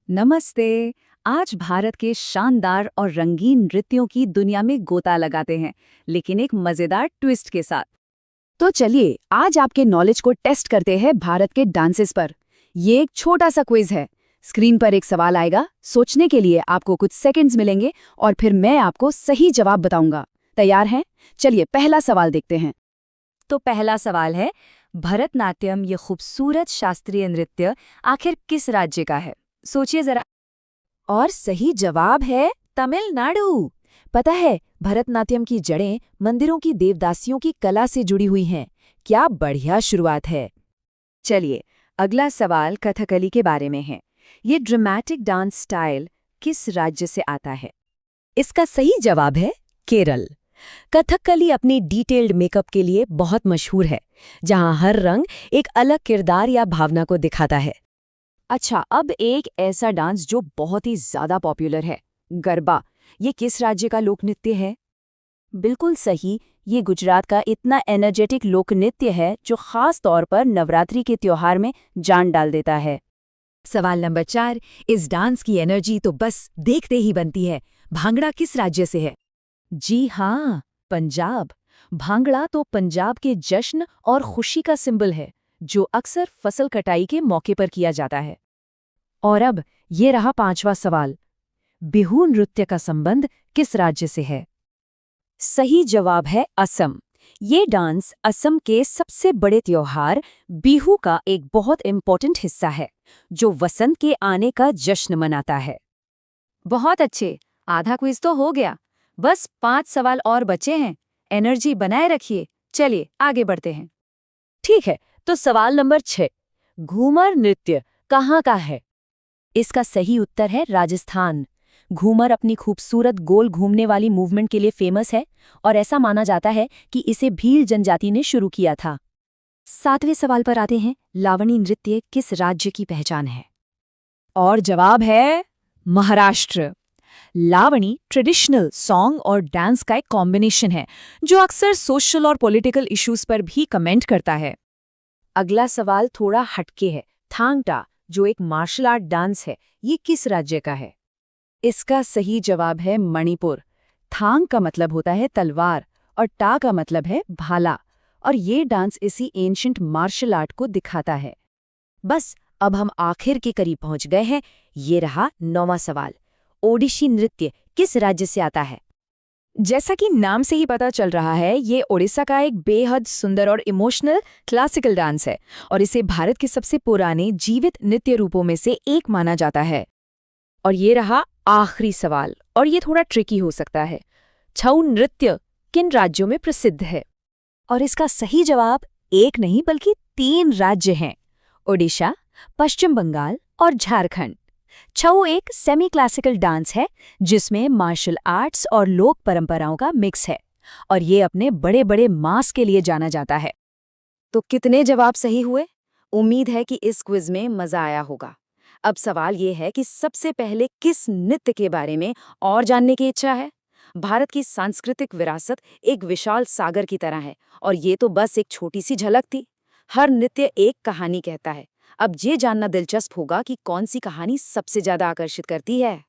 नमस्ते। आज भारत के शानदार और रंगीन नृत्यों की दुनिया में गोता लगाते हैं, लेकिन एक मजेदार ट्विस्ट के साथ। तो चलिए आज आपके नॉलेज को टेस्ट करते हैं भारत के डांसेस पर। ये एक छोटा सा क्विज है। स्क्रीन पर एक सवाल आएगा, सोचने के लिए आपको कुछ सेकंड्स मिलेंगे और फिर मैं आपको सही जवाब बताऊंगा। तैयार हैं? चलिए पहला सवाल देखते हैं। तो पहला सवाल है, भरतनाट्यम ये खूबसूरत शास्त्रीय नृत्य आखिर किस राज्य का है? सोचिए जरा। और सही जवाब है तमिलनाडु। पता है, भरतनाट्यम की जड़ें मंदिरों की देवदासियों की कला से जुड़ी हुई हैं। क्या बढ़िया शुरुआत है। चलिए, अगला सवाल कथकली के बारे में है। ये ड्रामेटिक डांस स्टाइल किस राज्य से आता है? इसका सही जवाब है केरल। कथकली अपनी डिटेल्ड मेकअप के लिए बहुत मशहूर है, जहां हर रंग एक अलग किरदार या भावना को दिखाता है। अच्छा, अब एक ऐसा डांस जो बहुत ही ज्यादा पॉपुलर है, गरबा। ये किस राज्य का लोक नृत्य है? बिल्कुल सही, ये गुजरात का इतना एनर्जेटिक लोक नृत्य है जो खास तौर पर नवरात्रि के त्योहार में जान डाल देता है। सवाल नंबर 4, इस डांस की एनर्जी तो बस देखते ही बनती है। भांगड़ा किस राज्य से है? जी हाँ, पंजाब। भांगड़ा तो पंजाब के जश्न और खुशी का सिंबल है, जो अक्सर फसल कटाई के मौके पर किया जाता है। और अब ये रहा पांचवा सवाल, बिहू नृत्य का संबंध किस राज्य से है? सही जवाब है असम। ये डांस असम के सबसे बड़े त्योहार बिहू का एक बहुत इम्पोर्टेंट हिस्सा है, जो वसंत के आने का जश्न मनाता है। बहुत अच्छे, आधा क्विज तो हो गया। बस 5 सवाल और बचे हैं। एनर्जी बनाए रखिए। चलिए आगे बढ़ते हैं। ठीक है, तो सवाल नंबर 6, घूमर नृत्य कहाँ का है? इसका सही उत्तर है राजस्थान। घूमर अपनी खूबसूरत गोल घूमने वाली मूवमेंट के लिए फेमस है और ऐसा माना जाता है कि इसे भील जनजाति ने शुरू किया था। 7वें सवाल पर आते हैं, लावणी नृत्य किस राज्य की पहचान है? और जवाब है महाराष्ट्र। लावणी ट्रेडिशनल सॉन्ग और डांस का एक कॉम्बिनेशन है, जो अक्सर सोशल और पॉलिटिकल इश्यूज पर भी कमेंट करता है। अगला सवाल थोड़ा हटके है। थांग टा, जो एक मार्शल आर्ट डांस है, ये किस राज्य का है? इसका सही जवाब है मणिपुर। थांग का मतलब होता है तलवार और टा का मतलब है भाला, और ये डांस इसी एंशिएंट मार्शल आर्ट को दिखाता है। बस अब हम आखिर के करीब पहुंच गए हैं। ये रहा 9वां सवाल, ओडिशी नृत्य किस राज्य से आता है? जैसा कि नाम से ही पता चल रहा है, ये ओडिशा का एक बेहद सुंदर और इमोशनल क्लासिकल डांस है और इसे भारत के सबसे पुराने जीवित नृत्य रूपों में से एक माना जाता है। और ये रहा आखिरी सवाल, और ये थोड़ा ट्रिकी हो सकता है। छऊ नृत्य किन राज्यों में प्रसिद्ध है? और इसका सही जवाब एक नहीं बल्कि 3 राज्य हैं, ओडिशा, पश्चिम बंगाल और झारखंड। छऊ एक सेमी क्लासिकल डांस है जिसमें मार्शल आर्ट्स और लोक परंपराओं का मिक्स है, और ये अपने बड़े बड़े मास के लिए जाना जाता है। तो कितने जवाब सही हुए? उम्मीद है कि इस क्विज में मजा आया होगा। अब सवाल ये है कि सबसे पहले किस नृत्य के बारे में और जानने की इच्छा है? भारत की सांस्कृतिक विरासत एक विशाल सागर की तरह है, और ये तो बस एक छोटी सी झलक थी। हर नृत्य एक कहानी कहता है। अब ये जानना दिलचस्प होगा कि कौन सी कहानी सबसे ज्यादा आकर्षित करती है।